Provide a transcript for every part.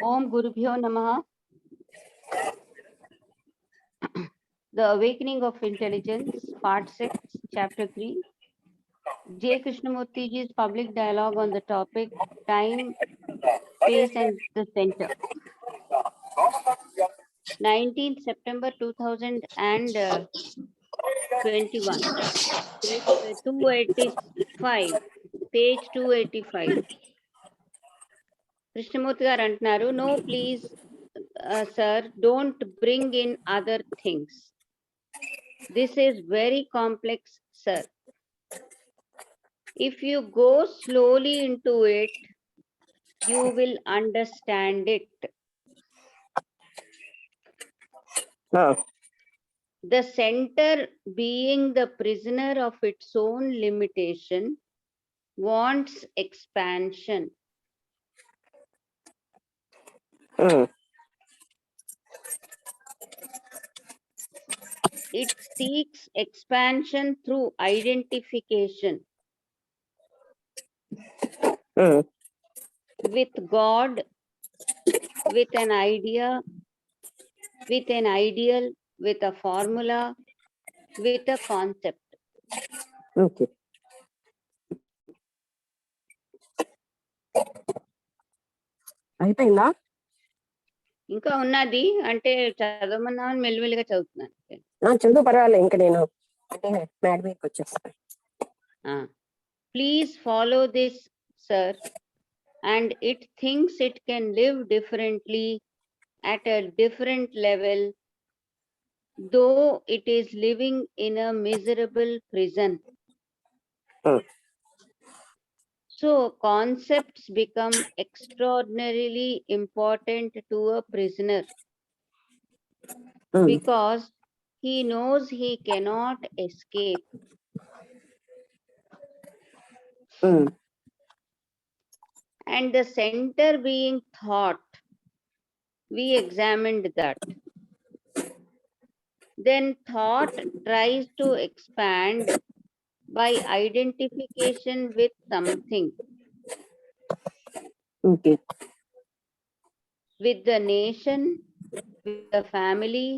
Om Gurubhyo Namaha. The Awakening of Intelligence, Part 6, Chapter 3. J. Krishnamurti Ji's public dialogue on the topic Time, Space and the Center. 19th September 2021. 285. Page 285. Krishnamurti garu antunaru, no please sir, don't bring in other things. This is very complex, sir. If you go slowly into it, you will understand it. The center, being the prisoner of its own limitation, wants expansion. It seeks expansion through identification with God, with an idea, with an ideal, with a formula, with a concept. Okay. అయిపోయిందా? ఇంకా ఉన్నది అంటే చదవమన్నామని మెల్లిమెల్లిగా చదువుతున్నాను. చదువు పర్వాలేదు, ఇంకా నేను అంటే మ్యాడ్ మీదకి వచ్చేస్తాను. Please follow this, sir, and it thinks it can live differently at a different level, though it is living in a miserable prison. So concepts become extraordinarily important to a prisoner because he knows he cannot escape. And the center being thought, we examined that. Then thought tries to expand by identification with something. Okay. With the nation, with the family,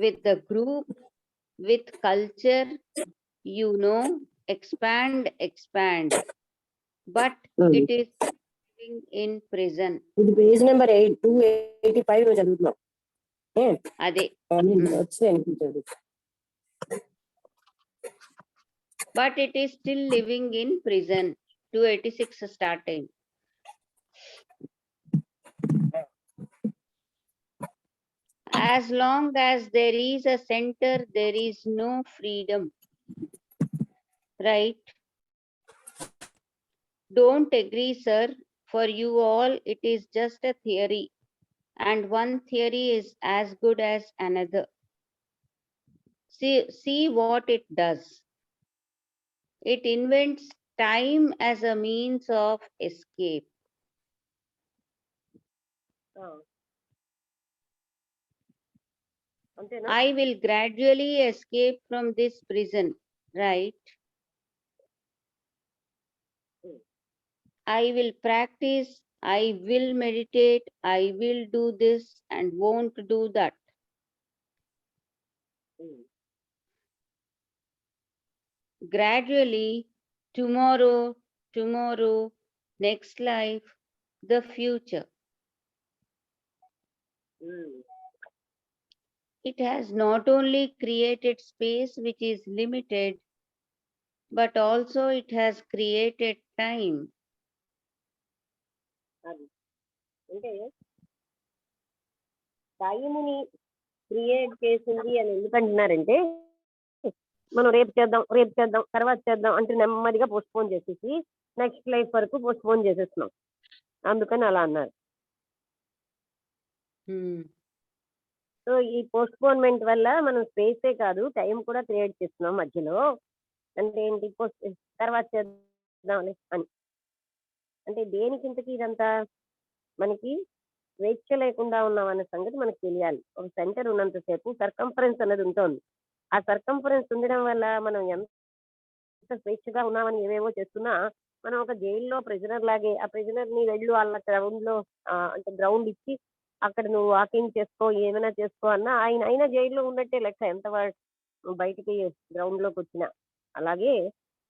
with the group, with culture, expand. But it is living in prison. ఇది page number 285 లో చదువుతున్నాం. అదే but it is still living in prison. 286 starting. As long as there is a center, there is no freedom. Right? Don't agree, sir. For you all, it is just a theory. And one theory is as good as another. See what it does. It invents time as a means of escape. I will gradually escape from this prison, right? I will practice, I will meditate, I will do this and won't do that. Gradually, tomorrow, next life, the future. It has not only created space which is limited, but also it has created time. అంటే టైంని create చేసింది అని ఎందుకంటున్నారంటే, మనం రేపు చేద్దాం తర్వాత చేద్దాం అంటే నెమ్మదిగా పోస్ట్పోన్ చేసేసి నెక్స్ట్ లైఫ్ వరకు పోస్ట్పోన్ చేసేస్తున్నాం. అందుకని అలా అన్నారు. సో ఈ పోస్ట్పోన్మెంట్ వల్ల మనం స్పేసే కాదు టైం కూడా క్రియేట్ చేస్తున్నాం మధ్యలో. అంటే ఏంటి, తర్వాత చేద్దాం అని. అంటే దేనికింతకి ఇదంతా మనకి స్వేచ్ఛ లేకుండా ఉన్నామన్న సంగతి మనకు తెలియాలి. ఒక సెంటర్ ఉన్నంతసేపు సర్కంఫరెన్స్ అనేది ఉంటుంది. ఆ సర్కంఫరెన్స్ ఉండడం వల్ల మనం ఎంత స్వేచ్ఛగా ఉన్నామని ఏవేవో చేస్తున్నా మనం ఒక జైల్లో ప్రిజనర్ లాగే ఆ ప్రిజనర్ ని వెళ్ళు వాళ్ళ గ్రౌండ్ లో అంటే గ్రౌండ్ ఇచ్చి అక్కడ నువ్వు వాకింగ్ చేసుకో ఏమైనా చేసుకో అన్నా ఆయన అయినా జైల్లో ఉన్నట్టే లెక్క బయటికి గ్రౌండ్ లోకి వచ్చినా. అలాగే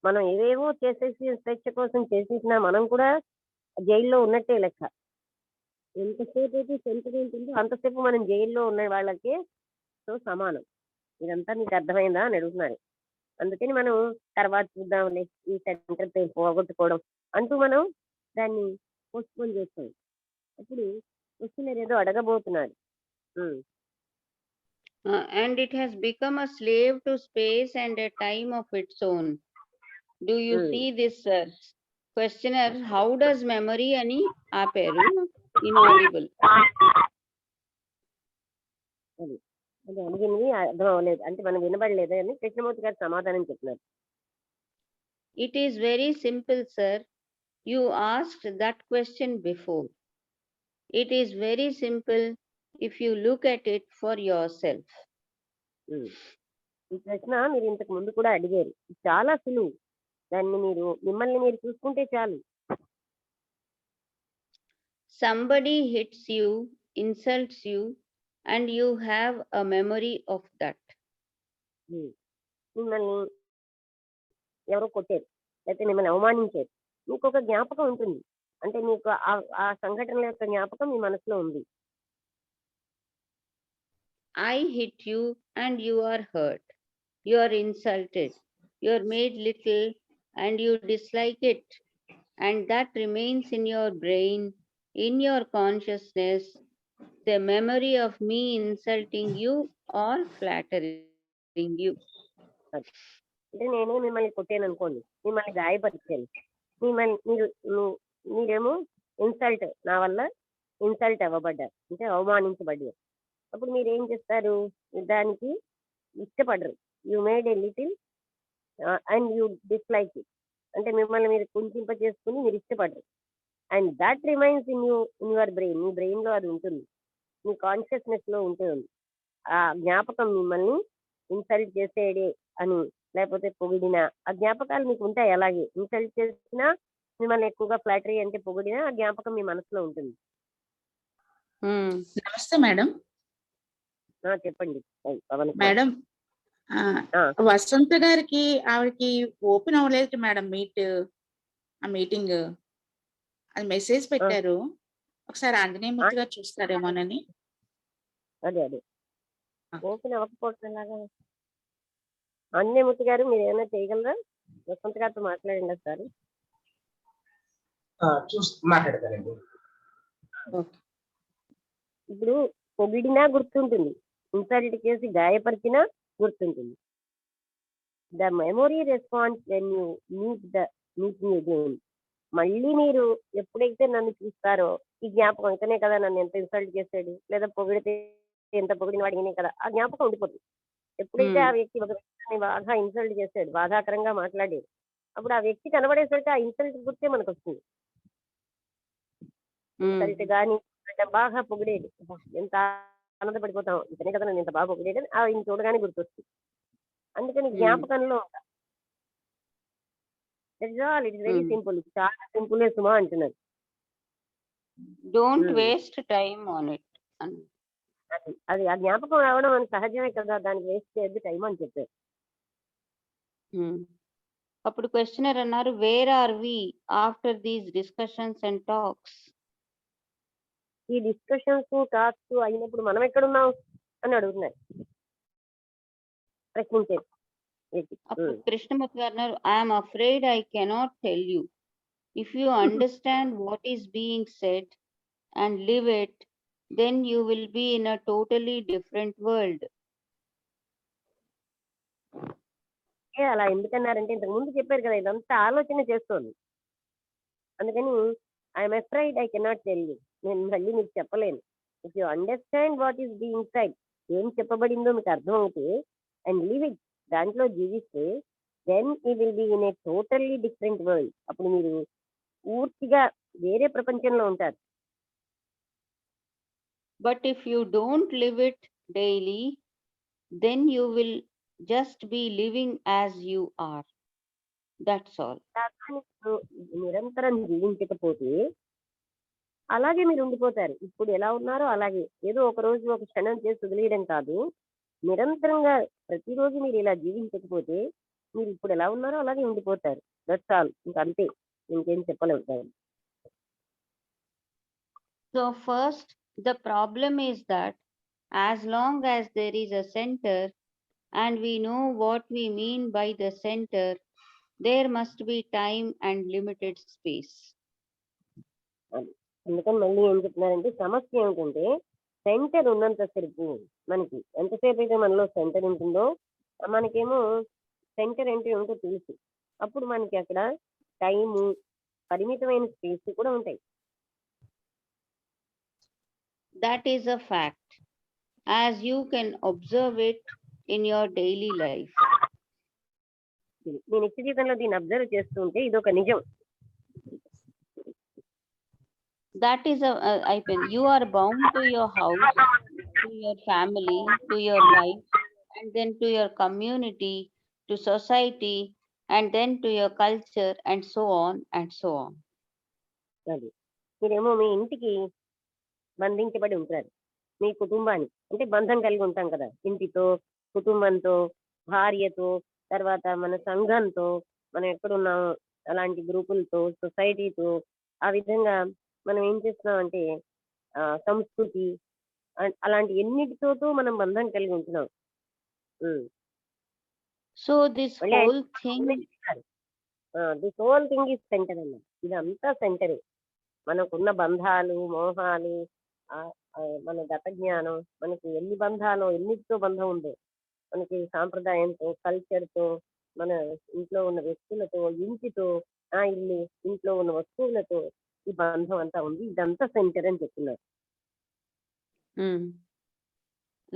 మనం ఏవేవో చేసేసి స్వేచ్ఛ కోసం చేసేసినా మనం కూడా జైల్లో ఉన్నట్టే లెక్క. ఎంతసేపు అయితే సెంటిమెంట్ ఉందో అంతసేపు మనం జైల్లో ఉన్న వాళ్ళకే సో సమానం. ఇదంతా మీకు అర్థమైందా అని అడుగుతున్నారు. అందుకని మనం తర్వాత చూద్దాంలే ఈ సెంటర్ పోగొట్టుకోవడం అంటూ మనం దాన్ని పోస్ట్పోన్ చేస్తాం. అప్పుడు క్వశ్చనర్ ఏదో అడగబోతున్నాడు. ఉమ్, And it has become a slave to space and a time of its own. Do you um. see this, sir? Questioner, how does memory ani ఆపారు? Inaudible. అది అది అడిగింది అర్థం అవ్వలేదు అంటే మనం వినబడలేదు అని కృష్ణమూర్తి గారు సమాధానం చెప్తున్నారు. It is very simple, sir. You asked that question before. It is very simple if you look at it for yourself. ఉమ్. ఈ ప్రశ్న మీరు ఇంతకు ముందు కూడా అడిగారు. ఇది చాలా సులువు. దాన్ని మీరు మిమ్మల్ని మీరు చూసుకుంటే చాలు. Somebody hits you, insults you, and you have a memory of that. ఉమ్. మిమ్మల్ని ఎవరో కొట్టారు లేకపోతే మిమ్మల్ని అవమానించారు మీకు ఒక జ్ఞాపకం ఉంటుంది. అంటే మీకు ఆ సంఘటనల యొక్క జ్ఞాపకం మీ మనసులో ఉంది. I hit you and you are hurt. You are insulted. You are made little and you dislike it. And that remains in your brain, in your consciousness, the memory of me insulting you or flattering you. అంటే నేనే మిమ్మల్ని కొట్టాను అనుకోండి, మిమ్మల్ని గాయపరిచాను, మీరేమో insult నా వల్ల insult అవ్వబడ్డారు అంటే అవమానించబడ్డారు. అప్పుడు మీరు ఏం చేస్తారు? దానికి ఇష్టపడరు. You made a little and you dislike it అంటే మిమ్మల్ని మీరు కుంచింప చేసుకుని మీరు ఇష్టపడరు. And that remains in your brain. Me brain లో అది ఉంటుంది, మీ కాన్షియస్నెస్ లో ఉంటుంది. ఆ జ్ఞాపకం మిమ్మల్ని ఇన్సల్ట్ చేసేడే అని లేకపోతే పొగిడిన ఆ జ్ఞాపకాలు మీకు ఉంటాయి. అలాగే ఇన్సల్ట్ చేసినా మిమ్మల్ని ఎక్కువగా ఫ్లాటరీ అంటే పొగిడినా ఆ జ్ఞాపకం మీ మనసులో ఉంటుంది. నమస్తే మేడం. చెప్పండి పవన్ కుమార్. మేడం వసంత గారికి ఆవిడకి ఓపెన్ అవ్వలేదు మేడం ఆ మీటింగ్. అది మెసేజ్ పెట్టారు, ఒకసారి ఆంజనేయమూర్తి గారు చూస్తారేమోనని. అదే ఓపెన్ అవ్వకపోవడం ఎలాగా? ఆంజనేయమూర్తి గారు మీరు ఏమైనా చేయగలరా? వసంత గారితో మాట్లాడండి సార్. మాట్లాడతారండి. ఇప్పుడు పొగిడినా గుర్తుంటుంది, ఇన్సల్ట్ చేసి గాయపరిచినా గుర్తుంటుంది. The memory response when you meet me again. మళ్ళీ మీరు ఎప్పుడైతే నన్ను చూస్తారో ఈ జ్ఞాపకం ఇంకనే కదా నన్ను ఎంత ఇన్సల్ట్ చేశాడు, లేదా పొగిడితే ఎంత పొగిడిన వాడినే కదా, ఆ జ్ఞాపకం ఉండిపోతుంది. ఎప్పుడైతే ఆ వ్యక్తి ఒక వ్యక్తిని బాగా ఇన్సల్ట్ చేశాడు, బాధాకరంగా మాట్లాడాడు, అప్పుడు ఆ వ్యక్తి కనబడేసరికి ఆ ఇన్సల్ట్ గుర్తే మనకు వస్తుంది. ఇన్సల్ట్ కానీ బాగా పొగిడేది, ఎంత ఆనందపడిపోతాం, ఇతనే కదా నన్ను ఇంత బాగా పొగిడేది అని ఆయన చూడగానే గుర్తొస్తుంది. అందుకని జ్ఞాపకంలో ఉంటాం. It is very simple. చాలా సింపుల్ సుమా అంటున్నారు. Don't waste time on it. అది ఆ జ్ఞాపకం రావడం అని సహజమే కదా, దానికి వేస్ట్ చేయద్దు టైం అని చెప్పారు. అప్పుడు క్వశ్చనర్ అన్నారు, where are we after these discussions and talks? ఈ డిస్కషన్స్ టాక్స్ అయినప్పుడు మనం ఎక్కడున్నాం అని అడుగుతున్నారు ప్రశ్నించేది. అప్పుడు కృష్ణమూర్తి గారు అన్నారు, I'm afraid I cannot tell you. If you understand what is being said and live it, then you will be in a totally different world. అలా ఎందుకన్నారంటే ఇంతకు ముందు చెప్పారు కదా, ఇదంతా ఆలోచన చేస్తోంది. అందుకని I'm afraid I cannot tell you, నేను మళ్ళీ మీకు చెప్పలేను. If you understand what is being said, ఏం చెప్పబడిందో మీకు అర్థం అవుతే, అండ్ లివ్ ఇట్, దాంట్లో జీవిస్తే, then you will be in a totally different world. అప్పుడు మీరు పూర్తిగా వేరే ప్రపంచంలో ఉంటారు. But if you don't live it daily, then you will just be living as you are. That's all. కానీ మీరు నిరంతరం జీవించకపోతే అలాగే మీరు ఉండిపోతారు. ఇప్పుడు ఎలా ఉన్నారో అలాగే. ఏదో ఒక రోజు ఒక క్షణం చేసి వదిలేయడం కాదు. నిరంతరంగా ప్రతిరోజు మీరు ఇలా జీవించకపోతే మీరు ఇప్పుడు ఎలా ఉన్నారో అలాగే ఉండిపోతారు. That's all. ఇంక అంతే. ఇంకేం చెప్పలేము దాన్ని. So first, the problem is that as long as there is a center and we know what we mean by the center, there must be time and limited space. అది. అందుకని మళ్ళీ ఏం చెప్తున్నారంటే సమస్య ఏమిటంటే సెంటర్ ఉన్నంతసేపు మనకి ఎంతసేపు అయితే మనలో సెంటర్ ఉంటుందో మనకేమో సెంటర్ అంటే ఏమిటో తెలుసు. అప్పుడు మనకి అక్కడ టైము పరిమితమైన స్పేస్ కూడా ఉంటాయి. That is a fact, as you can observe it in your daily life. మీ నిత్య జీవితంలో దీన్ని అబ్జర్వ్ చేస్తూ ఉంటే ఇది ఒక నిజం. That is you are bound to your house, to your family, to your wife, and then to your community, to society, and then to your culture, and so on and so on. అది మీరేమో మీ ఇంటికి బంధించబడి ఉంటారు. మీ కుటుంబానికి అంటే బంధం కలిగి ఉంటాం కదా, ఇంటితో, కుటుంబంతో, భార్యతో, తర్వాత మన సంఘంతో, మనం ఎక్కడున్నామో అలాంటి గ్రూపులతో, సొసైటీతో, ఆ విధంగా మనం ఏం చేస్తున్నాం అంటే సంస్కృతి అలాంటి ఎన్నిటితోటూ మనం బంధం కలిగి ఉంటున్నాం. So this మళ్ళీ whole thing, this whole thing is centre అన్నమాట. ఇదంతా సెంటరే. మనకున్న బంధాలు, మోహాలు, మన గత జ్ఞానం, మనకి ఎన్ని బంధాలు, ఎన్నిటితో బంధం ఉందో, మనకి సాంప్రదాయంతో, కల్చర్తో, మన ఇంట్లో ఉన్న వ్యక్తులతో, ఇంటితో, ఆ ఇల్లు, ఇంట్లో ఉన్న వస్తువులతో ఈ బంధం అంతా ఉంది. ఇదంతా సెంటర్ అని చెప్తున్నారు.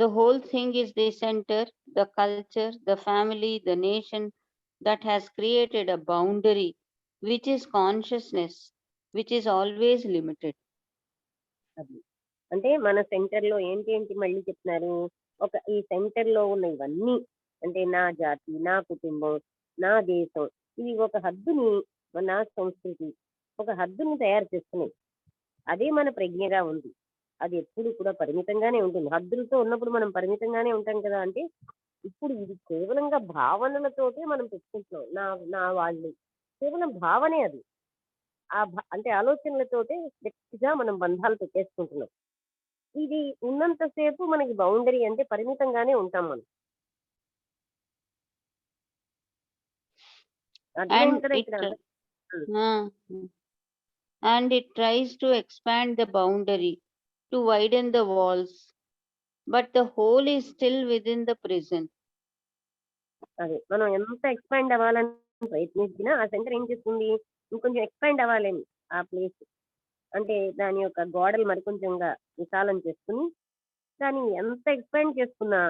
the whole thing is the center, the culture, the family, the nation that has created a boundary, which is consciousness, which is always limited. అది అంటే మన సెంటర్ లో ఏంటి ఏంటి మళ్ళీ చెప్తున్నారు. ఈ సెంటర్ లో ఉన్న ఇవన్నీ అంటే నా జాతి, నా కుటుంబం, నా దేశం, ఇవి ఒక హద్దుని, నా సంస్కృతి ఒక హద్దుని తయారు చేస్తున్నాయి. అదే మన ప్రజ్ఞగా ఉంది. అది ఎప్పుడు కూడా పరిమితంగానే ఉంటుంది. హద్దులతో ఉన్నప్పుడు మనం పరిమితంగానే ఉంటాం కదా. అంటే ఇప్పుడు ఇది కేవలంగా భావనలతోటే మనం పెట్టుకుంటున్నాం. నా నా వాళ్ళు కేవలం భావనే అది. అంటే ఆలోచనలతోటే వ్యక్తిగా మనం బంధాలు పెట్టేసుకుంటున్నాం. ఇది ఉన్నంతసేపు మనకి బౌండరీ అంటే పరిమితంగానే ఉంటాం మనం. అర్థమైంది కదా ఇక్కడ? And it tries to expand the boundary, to widen the walls, but the whole is still within the prison. అదే మనం ఎంత ఎక్స్పాండ్ అవ్వాలని ప్రయత్నించినా ఆ సెంటర్ ఏం చేస్తుంది, ఇంకొంచెం ఎక్స్పాండ్ అవ్వాలని ఆ ప్లేస్ అంటే దాని యొక్క గోడలు మరికొంచెంగా విశాలం చేసుకుని దాన్ని ఎంత ఎక్స్పాండ్ చేసుకున్నా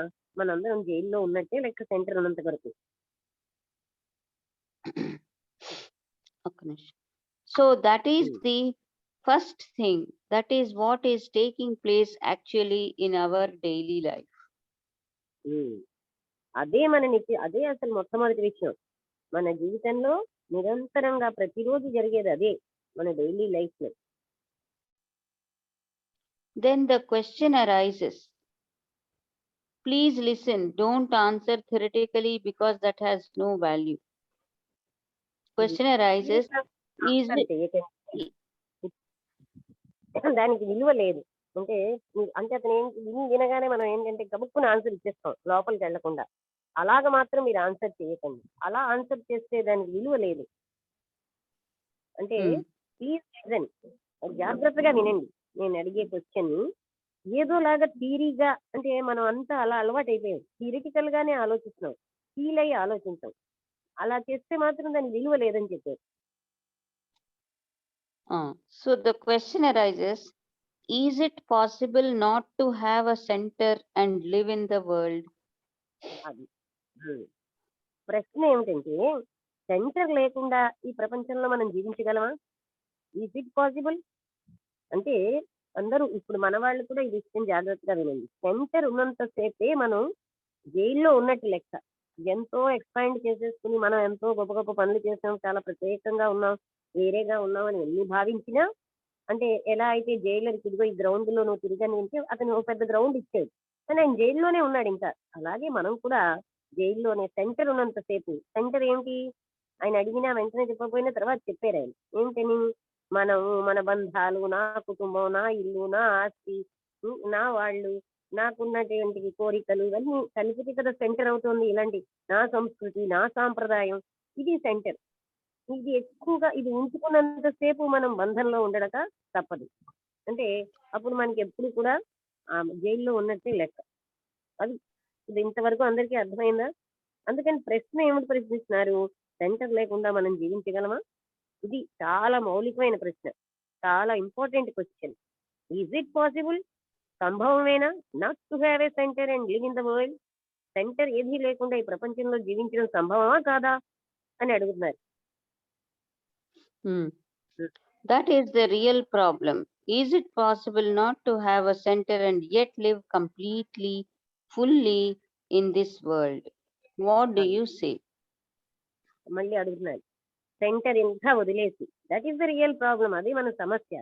మనందరం జైల్లో ఉన్నట్టే లెక్క సెంటర్ ఉన్నంత వరకు. So that is the first thing. That is what is taking place actually in our daily life. అదే అదే అసలు మొట్టమొదటి విషయం. మన జీవితంలో నిరంతరంగా ప్రతిరోజు జరిగేది అదే మన డైలీ లైఫ్ లో. Then the question arises. Please listen. Don't answer theoretically because that has no value. Question arises. దానికి విలువ లేదు. అంటే అతను వినగానే మనం ఏంటంటే గబుక్కుని ఆన్సర్ ఇచ్చేస్తాం లోపలికి వెళ్లకుండా. అలాగ మాత్రం మీరు ఆన్సర్ చేయకండి. అలా ఆన్సర్ చేస్తే దానికి విలువ లేదు. అంటే ప్లీజ్ లిసన్, జాగ్రత్తగా వినండి. నేను అడిగే క్వశ్చన్ ఏదోలాగా థియరీగా అంటే మనం అంతా అలా అలవాటు అయిపోయాం. థియరిటికల్ గానే ఆలోచిస్తున్నాం, ఫీల్ అయ్యి ఆలోచించాం. అలా చేస్తే మాత్రం దాని విలువ లేదని చెప్పారు. So the question arises, is it possible not to have a center and live in the world? అది ప్రశ్న ఏమిటంటే సెంటర్ లేకుండా ఈ ప్రపంచంలో మనం జీవించగలమా? Is it possible? అంటే అందరూ ఇప్పుడు మన వాళ్ళు కూడా ఈ విషయం జాగ్రత్తగా వినండి. సెంటర్ ఉన్నంతసేపే మనం జైల్లో ఉన్నట్టు లెక్క. ఎంతో ఎక్స్పాండ్ చేసేసుకుని మనం ఎంతో గొప్ప గొప్ప పనులు చేసాం, చాలా ప్రత్యేకంగా ఉన్నాం, వేరేగా ఉన్నాం అని ఎన్ని భావించినా, అంటే ఎలా అయితే జైలర్కి ఇదిగో ఈ గ్రౌండ్ లో నువ్వు తిరిగాను అంటే అతను ఒక పెద్ద గ్రౌండ్ ఇచ్చాడు, కానీ ఆయన జైల్లోనే ఉన్నాడు ఇంకా. అలాగే మనం కూడా జైల్లోనే సెంటర్ ఉన్నంతసేపు, సెంటర్ ఏంటి ఆయన అడిగినా వెంటనే చెప్పకపోయినా తర్వాత చెప్పారు ఆయన ఏంటని, మనము మన బంధాలు, నా కుటుంబం, నా ఇల్లు, నా ఆస్తి, నా వాళ్ళు, నాకున్నటువంటి కోరికలు ఇవన్నీ కలిపితే కదా సెంటర్ అవుతుంది. ఇలాంటి నా సంస్కృతి, నా సాంప్రదాయం, ఇది సెంటర్. ఇది ఎక్కువగా ఇది ఉంచుకున్నంతసేపు మనం బంధంలో ఉండడక తప్పదు. అంటే అప్పుడు మనకి ఎప్పుడు కూడా ఆ జైల్లో ఉన్నట్టే లెక్క. అది ఇది ఇంతవరకు అందరికీ అర్థమైందా? అందుకని ప్రశ్న ఏమిటి ప్రశ్నిస్తున్నారు, సెంటర్ లేకుండా మనం జీవించగలమా? ఇది చాలా మౌలికమైన ప్రశ్న, చాలా important question. Is it possible? సంభవమేనా not to have a centre and live in the world? Centre ఏదీ లేకుండా ఈ ప్రపంచంలో జీవించడం సంభవమా కాదా అని అడుగుతున్నారు. That is the real problem. Is it possible not to have a center and yet live completely, fully in this world? What do you say? మళ్ళీ అడుగుతున్నారు, సెంటర్ ఇంకా వదిలేసి, that is the real problem, అది మన సమస్య.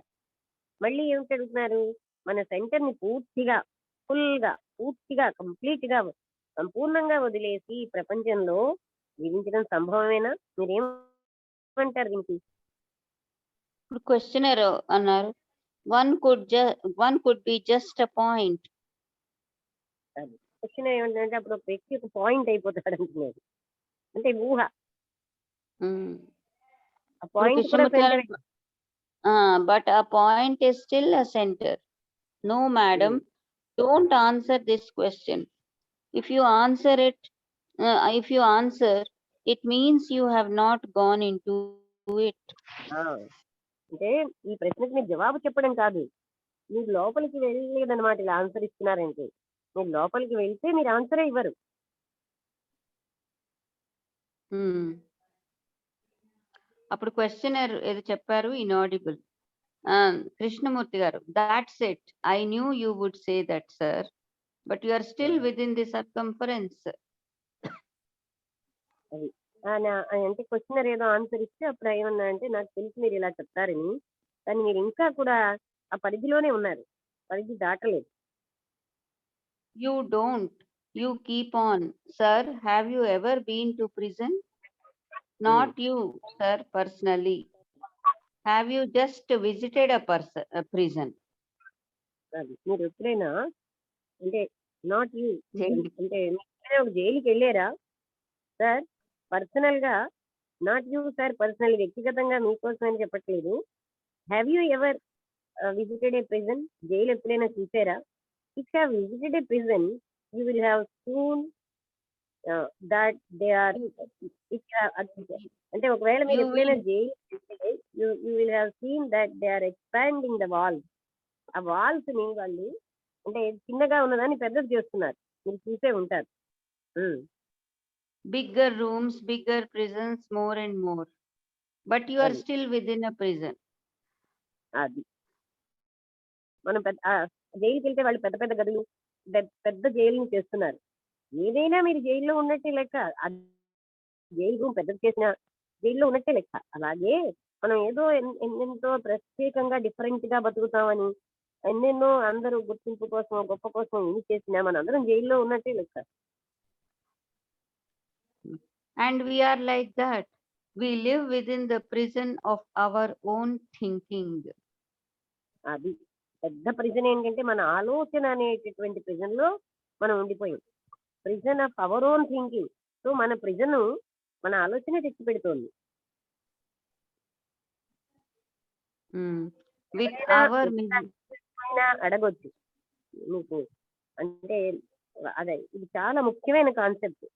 మళ్ళీ ఏమిటి అడుగుతున్నారు, మన సెంటర్ ని పూర్తిగా, ఫుల్ గా, పూర్తిగా, కంప్లీట్ గా, సంపూర్ణంగా వదిలేసి ఈ ప్రపంచంలో జీవించడం సంభవమేనా? మీరేమంటారు దీనికి? ఇప్పుడు క్వశ్చనర్ అన్నారు, one could be just a point. Question ఏమంటే అప్పుడు ఒక వ్యక్తి ఒక పాయింట్ అయిపోతాడు అంటున్నారు, అంటే ఊహ. Hmm. ఆ పాయింట్ కూడా Krishnamurthy centre. but a point is still a center. No, madam, don't answer this question. If you answer it means you have not gone into it. అంటే ఈ ప్రశ్నకి మీరు జవాబు చెప్పడం కాదు, మీరు లోపలికి వెళ్ళలేదన్నమాట. ఇలా ఆన్సర్ ఇస్తున్నారంటే మీరు లోపలికి వెళ్తే మీరు ఆన్సరే ఇవ్వరు. అప్పుడు క్వశ్చనర్ ఏదో చెప్పారు, ఇన్ఆడిబుల్. కృష్ణమూర్తి గారు, that's it, I knew you would say that sir, but you are still within the circumference. అది అంటే క్వశ్చనర్ ఏదో ఆన్సర్ ఇస్తే అప్పుడు ఏమన్నా అంటే నాకు తెలిసి మీరు ఇలా చెప్తారని, కానీ మీరు ఇంకా కూడా ఆ పరిధిలోనే ఉన్నారు, పరిధి దాటలేదు. You don't. You keep on. Sir, have you ever been to prison? Not you, sir, personally. Have you just visited a prison? అది మీరు ఎప్పుడైనా అంటే నాట్ యూ చేయండి. అంటే మీరు ఒక జైలుకి వెళ్ళారా సార్? పర్సనల్ గా, నాట్ యూ సార్ పర్సనల్, వ్యక్తిగతంగా మీకోసం అని చెప్పట్లేదు. Have you ever visited a prison? జైలు ఎప్పుడైనా చూసారా? If have visited a prison you will have soon that they are, అంటే ఒకవేళ మీరు You ఎప్పుడైనా will- జైలు you will have seen that they are expanding the walls. ఆ వాల్స్ ని వాళ్ళు అంటే చిన్నగా ఉన్నదాన్ని పెద్దది చేస్తున్నారు, మీరు చూసే ఉంటారు. Bigger rooms, bigger prisons, more and more. But you are అది still within a prison. అది మనం జైలుకి వెళ్తే వాళ్ళు పెద్ద పెద్ద గదులు, పెద్ద జైలుని చేస్తున్నారు. ఏదైనా మీరు జైల్లో ఉన్నట్టే లెక్క. ఆ జైలు రూమ్ పెద్దది చేసిన జైల్లో ఉన్నట్టే లెక్క. అలాగే మనం ఏదో ఎన్నెంతో ప్రత్యేకంగా డిఫరెంట్ గా బతుకుతామని, ఎన్నెన్నో అందరూ గుర్తింపు కోసం, గొప్ప కోసం ఏమి చేసినా మన అందరం జైల్లో ఉన్నట్టే లెక్క. And we are like that. We live within the prison of our own thinking. అది పెద్ద ప్రిజన్ ఏంటంటే మన ఆలోచన అనేటటువంటి ప్రిజన్ లో మనం ఉండిపోయాం. Prison of our own thinking. So మన ప్రిజన్ మన ఆలోచన తెచ్చి పెడుతోంది. With ఎవరైనా our ఎప్పుడైనా అడగొచ్చు మీకు, అంటే అదే ఇది చాలా ముఖ్యమైన concept.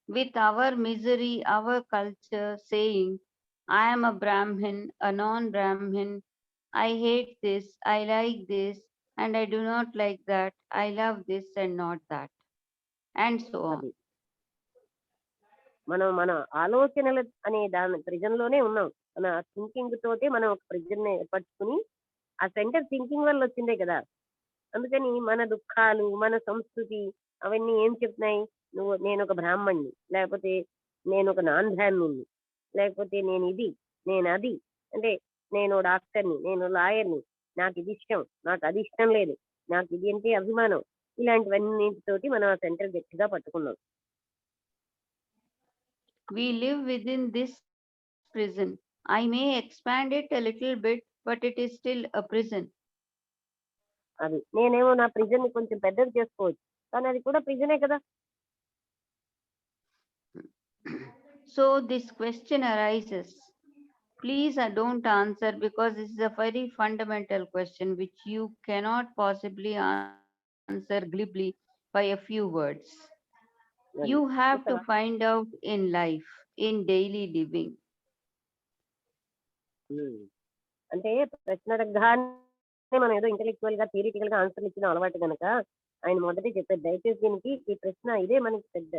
with our misery, our culture saying, I am a Brahmin, a non-Brahmin, I hate this, I like this, and I do not like that, I love this and not that, and so on. అది మనం మన ఆలోచనలు అనే దాని prison లోనే ఉన్నాం. మన thinking తోటే మనం ఒక ప్రిజన్ ఏర్పరచుకుని, ఆ సెంటర్ థింకింగ్ వల్ల వచ్చిందే కదా. అందుకని మన దుఃఖాలు, మన సంస్కృతి, అవన్నీ ఏం చెప్తున్నాయి? నేను ఒక బ్రాహ్మణ్ణి, లేకపోతే నేను ఒక నాన్ బ్రాహ్మణ్ణి, లేకపోతే నేను ఇది, నేను అది, అంటే నేను డాక్టర్ని, నేను లాయర్ని, నాకు ఇది ఇష్టం, నాకు అది ఇష్టం లేదు, నాకు ఇది అంటే అభిమానం, ఇలాంటివన్నిటితోటి మనం ఆ సెంటర్ గట్టిగా పట్టుకున్నాం. We live within this prison. I may expand it a little bit, but it is still a prison. అది నేనేమో నా ప్రిజన్ ని కొంచెం పెద్దది చేసుకోవచ్చు, కానీ అది కూడా ప్రిజనే కదా. So this question arises. Please don't answer, because this is a very fundamental question which you cannot possibly answer glibly by a few words. అది. You have to చూసావా? find out in life, in daily living. ఉమ్. అంటే ప్రశ్న అడగగానే మనం ఏదో intellectual గా theoretical గా answer ఇచ్చిన అలవాటు కనుక ఆయన మొదటి చెప్పారు, దయచేసి దీనికి ఈ ప్రశ్న ఇదే మనకి పెద్ద.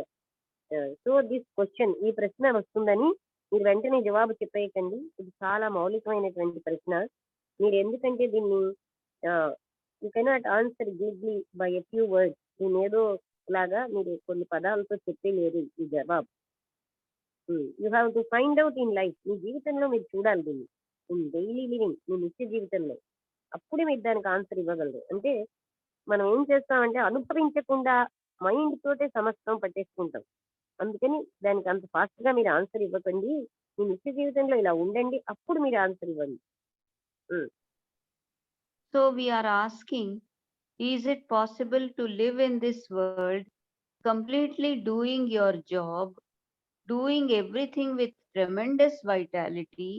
సో దిస్ క్వశ్చన్, ఈ ప్రశ్న వస్తుందని మీరు వెంటనే జవాబు చెప్పేయకండి, ఇది చాలా మౌలికమైనటువంటి ప్రశ్న. మీరు ఎందుకంటే దీన్ని you cannot answer glibly by a few words, దీని ఏదో లాగా మీరు కొన్ని పదాలతో చెప్పలేరు ఈ జవాబు. You have to find out in life, మీ జీవితంలో మీరు చూడాలి దీన్ని, ఇన్ డైలీ లివింగ్, మీ నిత్య జీవితంలో, అప్పుడే మీరు దానికి ఆన్సర్ ఇవ్వగలరు. అంటే మనం ఏం చేస్తామంటే అనుభవించకుండా మైండ్ తోటే సమస్తం పట్టేసుకుంటాం. అందుకని దానికి అంత ఫాస్ట్ గా మీరు ఆన్సర్ ఇవ్వకండి, మీ నిత్య జీవితంలో ఇలా ఉండండి, అప్పుడు మీరు ఆన్సర్ ఇవ్వండి. ఉమ్. So we are asking, is it possible to live in this world completely doing your job, doing everything with tremendous vitality,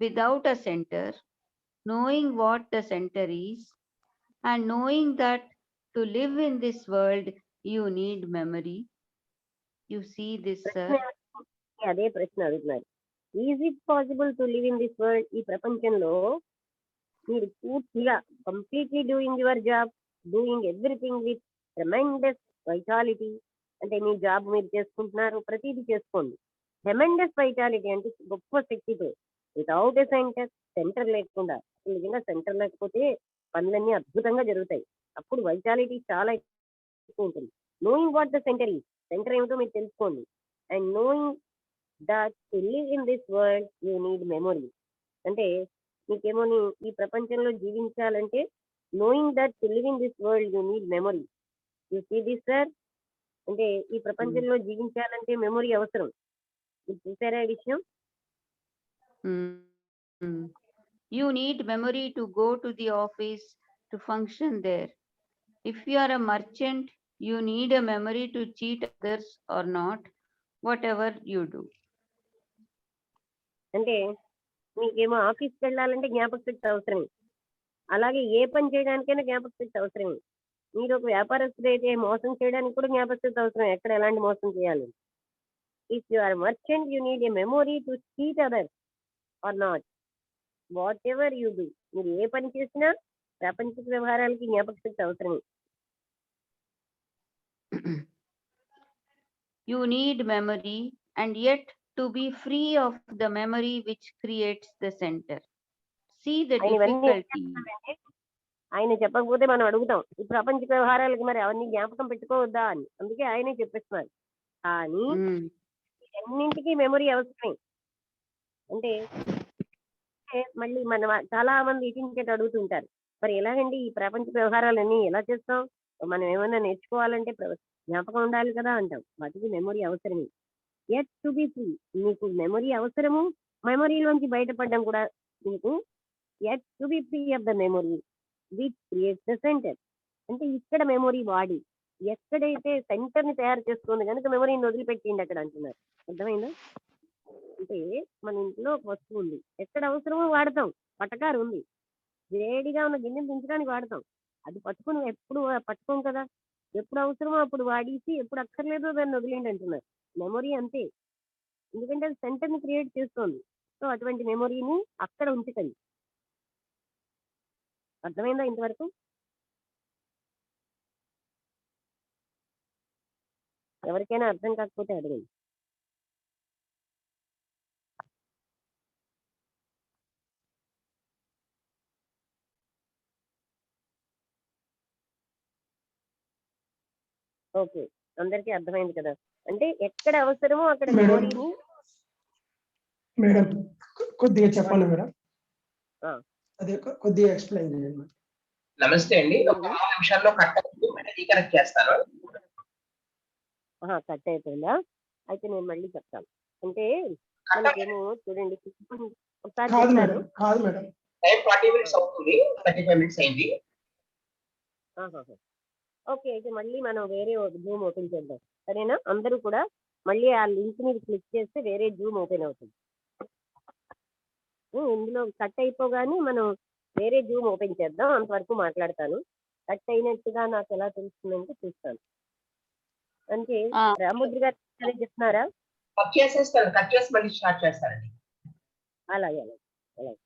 without a center, knowing what the center is, and knowing that to live in this world you need memory? You see this, sir? అదే ప్రశ్న అడుగుతున్నారు. Is it possible to live in this world, ఈ ప్రపంచంలో మీరు పూర్తిగా completely doing your job, doing everything with tremendous vitality, అంటే మీ job మీరు చేసుకుంటున్నారు, ప్రతిదీ చేసుకోండి. ట్రెమెండస్ వైటాలిటీ అంటే గొప్ప శక్తితో, వితౌట్ ఎ సెంటర్, సెంటర్ లేకుండా. అసలు నిజంగా సెంటర్ లేకపోతే పనులన్నీ అద్భుతంగా జరుగుతాయి, అప్పుడు వైటాలిటీ చాలా ఎక్కువ ఉంటుంది. నోయింగ్ వాట్ ద సెంటర్ ఈ, సెంటర్ ఏమిటో మీరు తెలుసుకోండి. And knowing that to live in this world you need memory, అంటే మీకేమో ఈ ప్రపంచంలో జీవించాలంటే knowing that to live in this world you need memory. You see this sir, అంటే ఈ ప్రపంచంలో జీవించాలంటే మెమొరీ అవసరం. మీరు చూసారా ఈ విషయం? Mm. You need memory to go to the office, to function there. If you are a merchant, you need a memory to cheat others or not, whatever you do. అంటే మీకేమో ఆఫీస్కి వెళ్ళాలంటే జ్ఞాపక శక్తి అవసరమే, అలాగే ఏ పని చేయడానికైనా జ్ఞాపక శక్తి అవసరమే. మీరు ఒక వ్యాపారస్తుడు అయితే మోసం చేయడానికి కూడా జ్ఞాపక శక్తి అవసరం, ఎక్కడ ఎలాంటి మోసం చేయాలి. If you are merchant you need a memory to cheat others or not, whatever you do, మీరు ఏ పని చేసినా ప్రాపంచిక వ్యవహారాలకి జ్ఞాపక శక్తి అవసరమే. You need memory, and yet to be free of the memory which creates the center. See the ఆయన ఇవన్నీ difficulty. ఆయన చెప్పకపోతే మనం అడుగుతాం, ఈ ప్రపంచ వ్యవహారాలకి మరి అవన్నీ జ్ఞాపకం పెట్టుకోవద్దా అని, అందుకే ఆయనే చెప్పేస్తున్నారు. కానీ Mm. అన్నింటికీ మెమొరీ అవసరమే. అంటే మళ్ళీ చాలా మంది ఇటీంచేట అడుగుతుంటారు, మరి ఎలాగండి ఈ ప్రపంచ వ్యవహారాలన్నీ ఎలా చేస్తాం, మనం ఏమైనా నేర్చుకోవాలంటే జ్ఞాపకం ఉండాలి కదా అంటాం. వాటికి మెమొరీ అవసరమే. ఎట్ టు బి ఫ్రీ, మీకు మెమొరీ అవసరము, మెమొరీలోంచి బయటపడడం కూడా మీకు. At to be free of the memory which creates the centre, అంటే ఇక్కడ మెమొరీ వాడి ఎక్కడైతే సెంటర్ ని తయారు చేస్తుంది కనుక మెమొరీని వదిలిపెట్టిండి అక్కడ అంటున్నారు. అర్థమైందా? అంటే మన ఇంట్లో ఒక వస్తువు ఉంది, ఎక్కడ అవసరమో వాడతాం. పటకారు ఉంది, వేడిగా ఉన్న గిన్నెను దించడానికి వాడతాం, అది పట్టుకుని ఎప్పుడు పట్టుకోం కదా, ఎప్పుడు అవసరమో అప్పుడు వాడేసి, ఎప్పుడు అక్కర్లేదో దాన్ని వదిలేండి అంటున్నారు. మెమొరీ అంతే, ఎందుకంటే అది సెంటర్ ని క్రియేట్ చేస్తుంది. సో అటువంటి మెమొరీని అక్కడ ఉంచుతుంది. అర్థమైందా ఇంతవరకు? ఎవరికైనా అర్థం కాకపోతే అడగండి. ఓకే, అందరికీ అర్థమైంది కదా. అంటే ఎక్కడ అవసరమో అక్కడ మేడం. స్టోరీని మేడం కొద్దిగా చెప్పండి మేడం. ఆ. అదే కొద్దిగా ఎక్స్ప్లెయిన్ చేయండి మేడం. నమస్తే అండి. ఒక 5 నిమిషాల్లో కట్ అవుతుంది. మళ్ళీ రీకనెక్ట్ చేస్తాను. కట్ అయిపోయిందా? అయితే నేను మళ్ళీ చెప్తాను. అంటే కట్ మనకేమో చూడండి, ఒకసారి కాదు చెప్తాను. మేడం, కాదు మేడం. టైం 40 మినిట్స్ అవుతుంది. 35 మినిట్స్ అయింది. ఆహాహా. ఓకే, అయితే మళ్ళీ మనం వేరే జూమ్ ఓపెన్ చేద్దాం, సరేనా? అందరూ కూడా మళ్ళీ ఆ లింక్ మీద క్లిక్ చేస్తే వేరే జూమ్ ఓపెన్ అవుతుంది. ఇందులో కట్ అయిపోగానే మనం వేరే జూమ్ ఓపెన్ చేద్దాం, అంతవరకు మాట్లాడతాను. కట్ అయినట్టుగా నాకు ఎలా తెలుస్తుందంటే చూస్తాను. అంటే ఆ, రామోద్రి గారు చెప్తున్నారా? కట్ చేసేస్తాను. కట్ చేసి మళ్ళీ స్టార్ట్ చేస్తానండి. అలాగే అలాగే అలాగే.